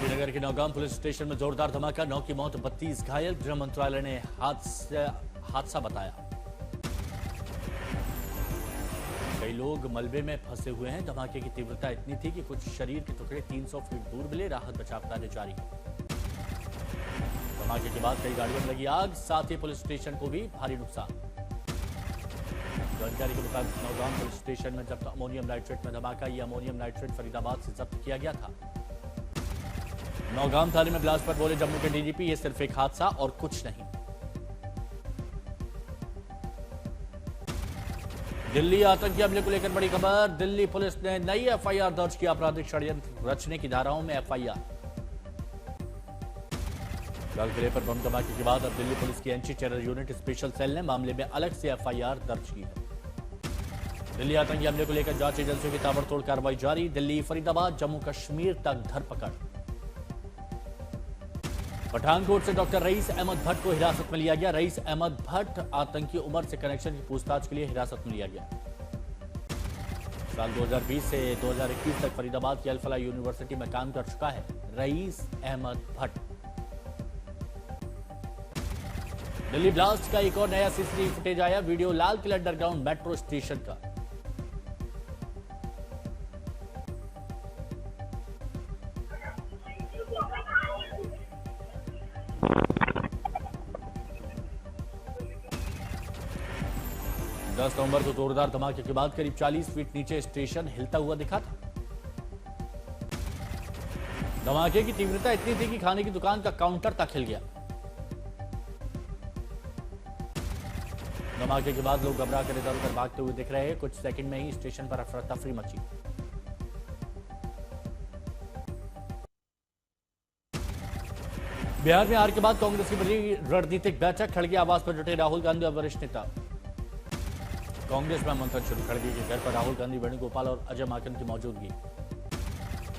श्रीनगर के Nowgam police station में जोरदार धमाका, 9 की मौत, 32 घायल। गृह मंत्रालय ने हादसा बताया। कई लोग मलबे में फंसे हुए हैं। धमाके की तीव्रता इतनी थी कि कुछ शरीर के टुकड़े 300 फीट दूर मिले। राहत बचाव कार्य जारी। धमाके के बाद कई गाड़ियों में लगी आग, साथ ही पुलिस स्टेशन को भी भारी नुकसान। जानकारी के मुताबिक नौगाम पुलिस स्टेशन में जब्त अमोनियम नाइट्रेट में धमाका। यह अमोनियम नाइट्रेट फरीदाबाद से जब्त किया गया था। नौगाम थाने में ब्लास्ट पर बोले जम्मू के डीजीपी, ये सिर्फ एक हादसा और कुछ नहीं। दिल्ली आतंकी हमले को लेकर बड़ी खबर। दिल्ली पुलिस ने नई एफआईआर दर्ज की। आपराधिक षड्यंत्र रचने की धाराओं में एफआईआर। लाल किले पर बम धमाके के बाद अब दिल्ली पुलिस की anti terror unit special cell ने मामले में अलग से एफआईआर दर्ज की है। दिल्ली आतंकी हमले को लेकर जांच एजेंसियों की ताबड़तोड़ कार्रवाई जारी। दिल्ली, फरीदाबाद, जम्मू कश्मीर तक धरपकड़। पठानकोट से डॉक्टर रईस अहमद भट्ट को हिरासत में लिया गया। रईस अहमद भट्ट आतंकी उमर से कनेक्शन की पूछताछ के लिए हिरासत में लिया गया। साल 2020 से 2021 तक फरीदाबाद की अल-फलाह यूनिवर्सिटी में काम कर चुका है रईस अहमद भट्ट। दिल्ली ब्लास्ट का एक और नया सीसीटीवी फुटेज आया। Video Lal Qila underground metro station का। नवंबर को जोरदार धमाके के बाद करीब 40 फीट नीचे स्टेशन हिलता हुआ दिखा था। धमाके की तीव्रता इतनी थी कि खाने की दुकान का काउंटर तक हिल गया। धमाके के बाद लोग घबरा कर इधर उधर भागते हुए दिख रहे हैं। कुछ सेकंड में ही स्टेशन पर अफरा तफरी मची। बिहार में हार के बाद कांग्रेस की बड़ी रणनीतिक बैठक। खड़गे आवास पर जुटे राहुल गांधी और वरिष्ठ नेता। कांग्रेस में मंथन शुरू। खड़गे के घर पर राहुल गांधी, वेणुगोपाल और अजय माकन की मौजूदगी।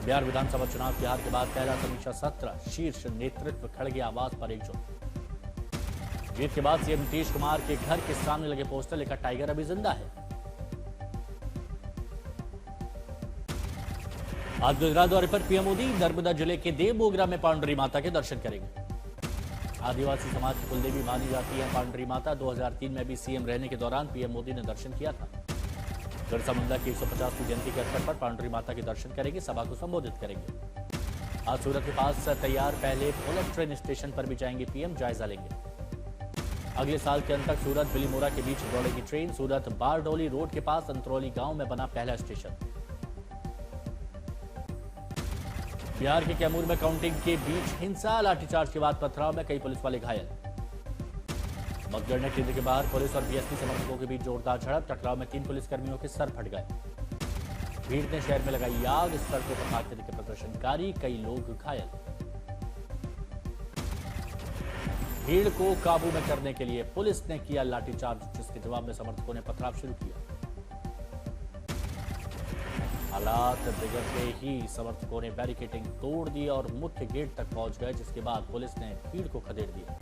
बिहार विधानसभा चुनाव की हार के बाद पहला समीक्षा सत्र। शीर्ष नेतृत्व खड़गे आवास पर एकजुट। जीत के बाद सीएम नीतीश कुमार के घर के सामने लगे पोस्टर लिखा, टाइगर अभी जिंदा है। आज गुजरात दौरे पर पीएम मोदी नर्मदा जिले के देवमोगरा में पांडुरी माता के दर्शन करेंगे। आदिवासी समाज की कुलदेवी मानी जाती है पांडुरी माता। 2003 में भी सीएम रहने के दौरान पीएम मोदी ने दर्शन किया था। बिरसा मुंडा की 150वीं जयंती के अवसर पर पांडुरी माता के दर्शन करेंगे, सभा को संबोधित करेंगे। आज सूरत के पास तैयार पहले बुलेट ट्रेन स्टेशन पर भी जाएंगे पीएम, जायजा लेंगे। अगले साल के अंत तक सूरत बिलीमोरा के बीच दौड़ेगी ट्रेन। सूरत बारडोली रोड के पास अंतरौली गांव में बना पहला स्टेशन। बिहार के कैमूर में काउंटिंग के बीच हिंसा, लाठीचार्ज के बाद पथराव में कई पुलिस वाले घायल। मतगणना केंद्र के बाहर पुलिस और बीएसपी समर्थकों के बीच जोरदार झड़प। टकराव में 3 पुलिसकर्मियों के सर फट गए। भीड़ ने शहर में लगाई आग। सड़कों पर भागते दिखे प्रदर्शनकारी, कई लोग घायल। भीड़ को काबू में करने के लिए पुलिस ने किया लाठीचार्ज, जिसके जवाब में समर्थकों ने पथराव शुरू किया। हालात बिगड़ते ही समर्थकों ने बैरिकेडिंग तोड़ दी और मुख्य गेट तक पहुंच गए, जिसके बाद पुलिस ने भीड़ को खदेड़ दिया।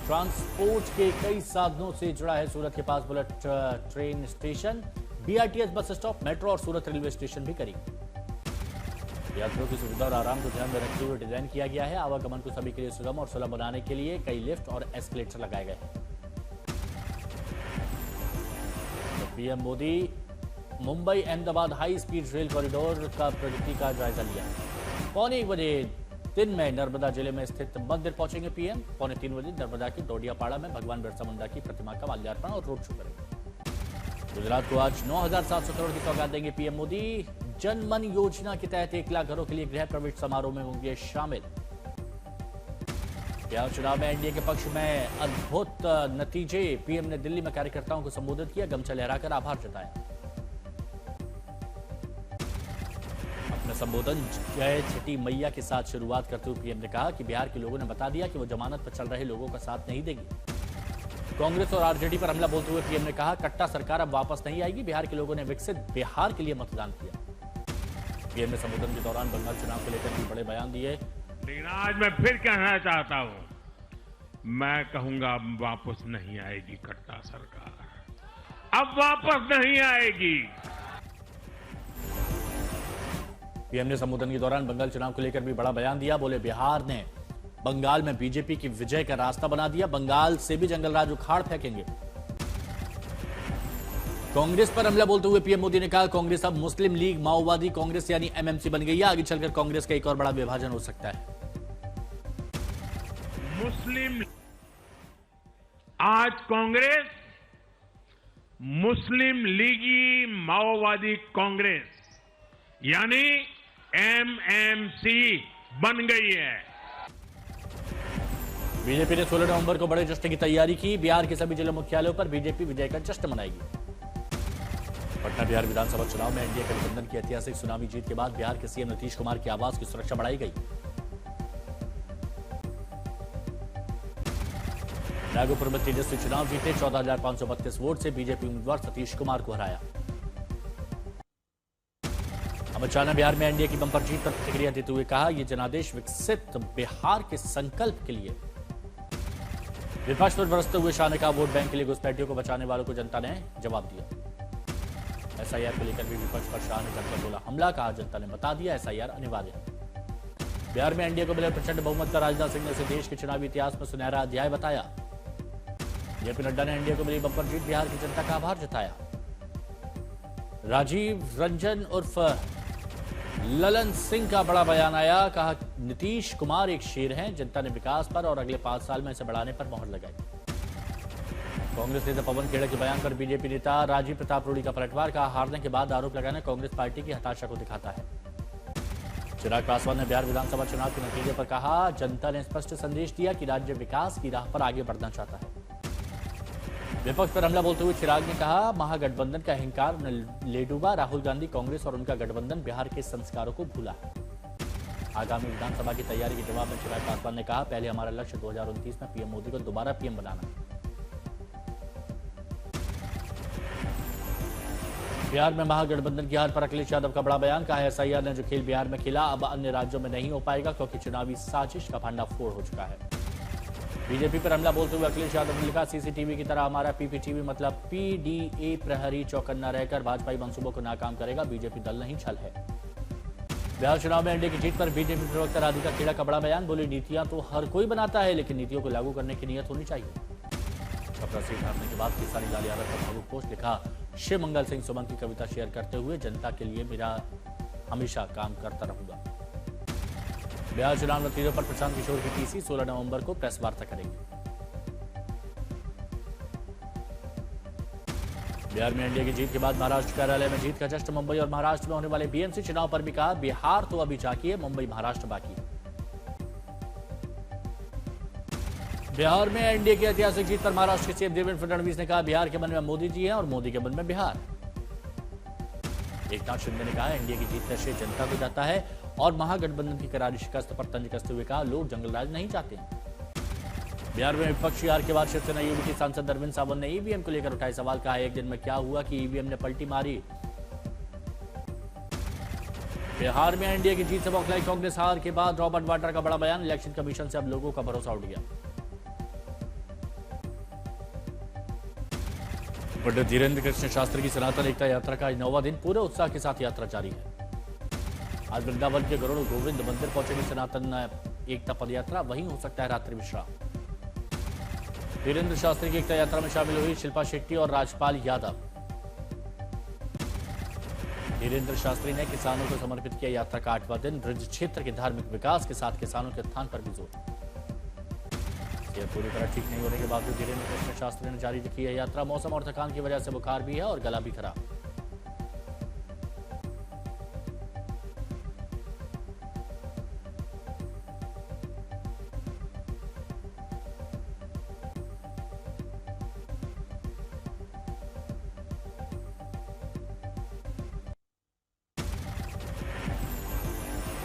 ट्रांसपोर्ट के कई साधनों से जुड़ा है सूरत के पास bullet train station. BRTS bus stop, metro और सूरत रेलवे स्टेशन भी करीब। यात्रियों की सुविधा और आराम को ध्यान में रखते हुए डिजाइन किया गया है। आवागमन को सभी के लिए सुगम और सुलभ बनाने के लिए कई लिफ्ट और एस्केलेटर लगाए गए हैं। तो PM Modi Mumbai Ahmedabad high speed rail corridor का प्रगति का जायजा लिया। 2:45 बजे दिन में नर्मदा जिले में स्थित मंदिर पहुंचेंगे पीएम। 2:45 बजे नर्मदा की डोडियापाड़ा में भगवान बिरसा मुंडा की प्रतिमा का माल्यार्पण और रोड शो करेंगे। गुजरात को आज 9,700 करोड़ की सौगात देंगे पीएम मोदी। जन मन योजना के तहत 1 लाख घरों के लिए गृह प्रवेश समारोह में होंगे शामिल। बिहार चुनाव में एनडीए के पक्ष में अद्भुत नतीजे। पीएम ने दिल्ली में कार्यकर्ताओं को संबोधित किया, गमछा लहराकर आभार जताया। अपना संबोधन जय छठी मैया के साथ शुरुआत करते हुए पीएम ने कहा कि बिहार के लोगों ने बता दिया कि वो जमानत पर चल रहे लोगों का साथ नहीं देंगे। कांग्रेस और आरजेडी पर हमला बोलते हुए पीएम ने कहा, कट्टा सरकार अब वापस नहीं आएगी। बिहार के लोगों ने विकसित बिहार के लिए मतदान किया। पीएम ने संबोधन के दौरान बंगाल चुनाव को लेकर भी बड़े बयान दिए। लेकिन आज मैं फिर कहना चाहता हूं, मैं कहूंगा अब वापस नहीं आएगी कट्टा सरकार, अब वापस नहीं आएगी। पीएम ने संबोधन के दौरान बंगाल चुनाव को लेकर भी बड़ा बयान दिया। बोले बिहार ने बंगाल में बीजेपी की विजय का रास्ता बना दिया, बंगाल से भी जंगल राज उखाड़ फेंकेंगे। कांग्रेस पर हमला बोलते हुए पीएम मोदी ने कहा, कांग्रेस अब मुस्लिम लीग माओवादी कांग्रेस यानी एमएमसी बन गई है, आगे चलकर कांग्रेस का एक और बड़ा विभाजन हो सकता है। आज कांग्रेस मुस्लिम लीगी माओवादी कांग्रेस यानी एमएमसी बन गई है। बीजेपी ने 16 नवंबर को बड़े जश्न की तैयारी की। बिहार के सभी जिला मुख्यालयों पर बीजेपी विजय का जश्न मनाएगी। पटना बिहार विधानसभा चुनाव में एनडीए गठबंधन की ऐतिहासिक सुनामी जीत के बाद बिहार के सीएम नीतीश कुमार की आवाज की सुरक्षा बढ़ाई गई। नागपुर में तेजस्वी चुनाव जीते, 14,532 वोट से बीजेपी उम्मीदवार सतीश कुमार को हराया। अमित शाह ने बिहार में एनडीए की बंपर जीत पर प्रतिक्रिया देते हुए कहा, यह जनादेश विकसित बिहार के संकल्प के लिए। विपक्ष पर बरसते हुए शाह ने कहा, वोट बैंक के लिए घुसपैठियों को बचाने वालों को जनता ने जवाब दिया। एसआईआर को लेकर भी विपक्ष पर शाह ने जमकर बोला हमला, कहा जनता ने बता दिया एसआईआर अनिवार्य है। बिहार में एनडीए को मिले प्रचंड बहुमत का राजनाथ सिंह ने इसे देश के चुनावी इतिहास में सुनहरा अध्याय बताया। जेपी नड्डा ने एनडीए को मिली बंपर जीत बिहार की जनता का आभार जताया। राजीव रंजन उर्फ ललन सिंह का बड़ा बयान आया, कहा नीतीश कुमार एक शेर हैं, जनता ने विकास पर और अगले 5 साल में इसे बढ़ाने पर मोहर लगाई। कांग्रेस नेता पवन खेड़ा के बयान पर बीजेपी नेता राजीव प्रताप रूडी का पलटवार, कहा हारने के बाद आरोप लगाना कांग्रेस पार्टी की हताशा को दिखाता है। चिराग पासवान ने बिहार विधानसभा चुनाव के नतीजे पर कहा, जनता ने स्पष्ट संदेश दिया कि राज्य विकास की राह पर आगे बढ़ना चाहता है। विपक्ष पर हमला बोलते हुए चिराग ने कहा, महागठबंधन का अहंकार ले डूबा, राहुल गांधी कांग्रेस और उनका गठबंधन बिहार के संस्कारों को भूला है। आगामी विधानसभा की तैयारी के जवाब में चिराग पासवान ने कहा, पहले हमारा लक्ष्य 2029 में पीएम मोदी को दोबारा पीएम बनाना है। बिहार में महागठबंधन की हार पर अखिलेश यादव का बड़ा बयान, कहा एसआईआर ने जो खेल बिहार में खेला अब अन्य राज्यों में नहीं हो पाएगा, क्योंकि चुनावी साजिश का भंडाफोड़ हो चुका है। बीजेपी पर हमला बोलते हुए अखिलेश यादव ने लिखा, सीसीटीवी की तरह हमारा पीपीटीवी मतलब पीडीए प्रहरी चौकन्ना रहकर भाजपाई मंसूबों को नाकाम करेगा, बीजेपी दल नहीं छल है। बिहार चुनाव में एनडीए की जीत पर बीजेपी प्रवक्ता राधिका खेड़ा का बड़ा बयान, बोली नीतियां तो हर कोई बनाता है, लेकिन नीतियों को लागू करने की नीयत होनी चाहिए। छपरा सीट हारने के बाद किसानी लाल यादव का भावुक पोस्ट लिखा, शिव मंगल सिंह सुमन की कविता शेयर करते हुए, जनता के लिए मेरा हमेशा काम करता रहूंगा। बिहार चुनाव नतीजों पर प्रशांत किशोर की टीसी 16 नवंबर को प्रेस वार्ता करेंगे। बिहार में एनडीए की जीत के बाद महाराष्ट्र कार्यालय में जीत का जश्न। मुंबई और महाराष्ट्र में होने वाले बीएमसी चुनाव पर भी कहा, बिहार तो अभी बाकी है, मुंबई महाराष्ट्र बाकी है। बिहार में एनडीए की ऐतिहासिक जीत पर महाराष्ट्र के सीएम देवेंद्र फडणवीस ने कहा, बिहार के मन में मोदी जी हैं और मोदी के मन में बिहार। एकनाथ शिंदे ने कहा, एनडीए की जीत का श्रेय जनता को जाता है और महागठबंधन की करारी शिकस्त पर तंज कसते हुए कहा, लोग जंगलराज नहीं चाहते। बिहार में विपक्षी हार के बाद शिवसेना यूबी के सांसद अरविंद सावंत ने ईवीएम को लेकर उठाए सवाल, कहा एक दिन में क्या हुआ कि ईवीएम ने पलटी मारी। बिहार में एनडीए की जीत से बौखलाई कांग्रेस, हार के बाद रॉबर्ट वाड्रा का बड़ा बयान, इलेक्शन कमीशन से अब लोगों का भरोसा उठ गया। पंडित धीरेन्द्र कृष्ण शास्त्री की सनातन एकता यात्रा का 9वां दिन पूरे उत्साह के साथ यात्रा जारी है। आज वृंदावन के गरुड़ गोविंद मंदिर पहुंचेगी सनातन एकता पदयात्रा, वहीं हो सकता है रात्रि विश्राम। धीरेन्द्र शास्त्री की एकता यात्रा में शामिल हुई शिल्पा शेट्टी और राजपाल यादव। धीरेन्द्र शास्त्री ने किसानों को समर्पित किया यात्रा का 8वां दिन, ब्रज क्षेत्र के धार्मिक विकास के साथ किसानों के उत्थान पर भी जोर। सेहत पूरी तरह ठीक नहीं होने के बावजूद धीरेन्द्र कृष्ण शास्त्री ने जारी रखी है यात्रा। मौसम और थकान की वजह से बुखार भी है और गला भी खराब।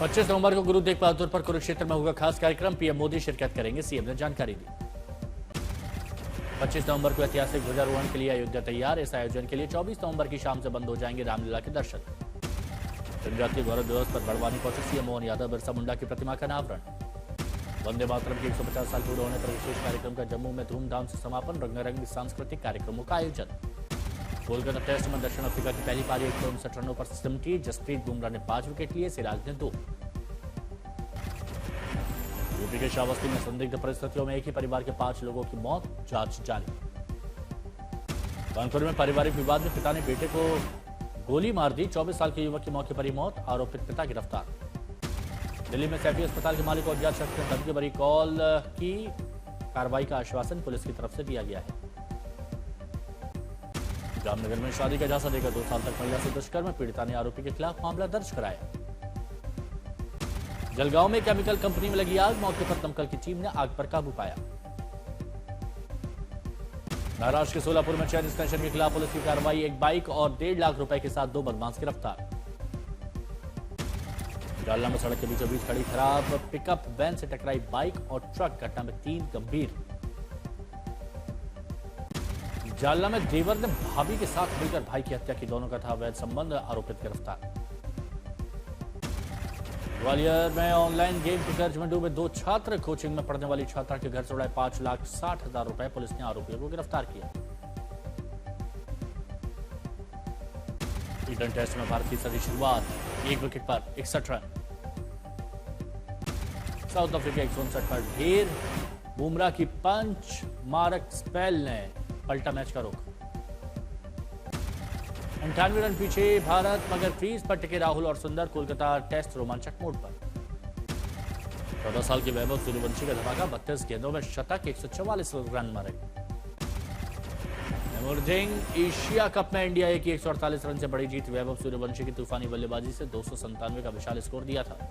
पच्चीस नवंबर को गुरु तेग बहादुर पर कुरुक्षेत्र में होगा खास कार्यक्रम, पीएम मोदी शिरकत करेंगे, सीएम ने जानकारी दी। 25 नवंबर को ऐतिहासिक ध्वजारोहण के लिए अयोध्या तैयार। इस आयोजन के लिए 24 नवंबर की शाम से बंद हो जाएंगे रामलीला के दर्शन। जनजातीय गौरव दिवस पर बड़वानी पहुंचे सीएम मोहन यादव, बिरसा मुंडा की प्रतिमा का अनावरण। वंदे मातरम के 150 साल पूरे होने पर विशेष कार्यक्रम का जम्मू में धूमधाम से समापन, रंगारंग सांस्कृतिक कार्यक्रमों का आयोजन। कोलकाता टेस्ट में दक्षिण अफ्रीका की पहली पारी 159 रनों पर सिमटी। जसप्रीत बुमराह ने 5 विकेट लिए, सिराज ने 2। यूपी के श्रावस्ती में संदिग्ध परिस्थितियों में एक ही परिवार के 5 लोगों की मौत, जांच जारी। कानपुर में पारिवारिक विवाद में पिता ने बेटे को गोली मार दी, 24 साल के युवक की मौके पर ही मौत, आरोपित पिता गिरफ्तार। दिल्ली में सैफी अस्पताल के मालिक और अज्ञात शख्स ने धमकी भरी कॉल की, कार्रवाई का आश्वासन पुलिस की तरफ से दिया गया है। जामनगर में शादी का झांसा देकर 2 साल तक महिला से दुष्कर्म, पीड़िता ने आरोपी के खिलाफ मामला दर्ज कराया। जलगांव में केमिकल कंपनी में लगी आग, मौके पर दमकल की टीम ने आग पर काबू पाया। महाराष्ट्र के सोलापुर में चैन स्टेशन के खिलाफ पुलिस की कार्रवाई, एक बाइक और 1.5 लाख रुपए के साथ 2 बदमाश गिरफ्तार। जालना में सड़क के बीचों बीच खड़ी खराब पिकअप वैन से टकराई बाइक और ट्रक, घटना में 3 गंभीर। जालना में देवर ने भाभी के साथ मिलकर भाई की हत्या की, दोनों का था अवैध संबंध, आरोपित गिरफ्तार। ग्वालियर में ऑनलाइन गेम के कर्ज में डूबे 2 छात्र, कोचिंग में पढ़ने वाली छात्रा के घर से उड़ाए 5,60,000 रुपए, पुलिस ने आरोपियों को गिरफ्तार किया। टी20 टेस्ट में भारत की सदी शुरुआत, 1 विकेट पर 61 रन। साउथ अफ्रीका 159 पर ढेर, बुमराह की पंच मारक स्पेल ने पलटा मैच का रुख। 98 रन पीछे भारत, मगर क्रीज पर टिके राहुल और सुंदर। कोलकाता टेस्ट रोमांचक मोड पर। 14 साल के वैभव सूर्यवंशी का धमाका, 32 गेंदों में शतक, 144 रन मारे। इमर्जिंग एशिया कप में इंडिया की 148 रन से बड़ी जीत, वैभव सूर्यवंशी की तूफानी बल्लेबाजी से 297 का विशाल स्कोर दिया था।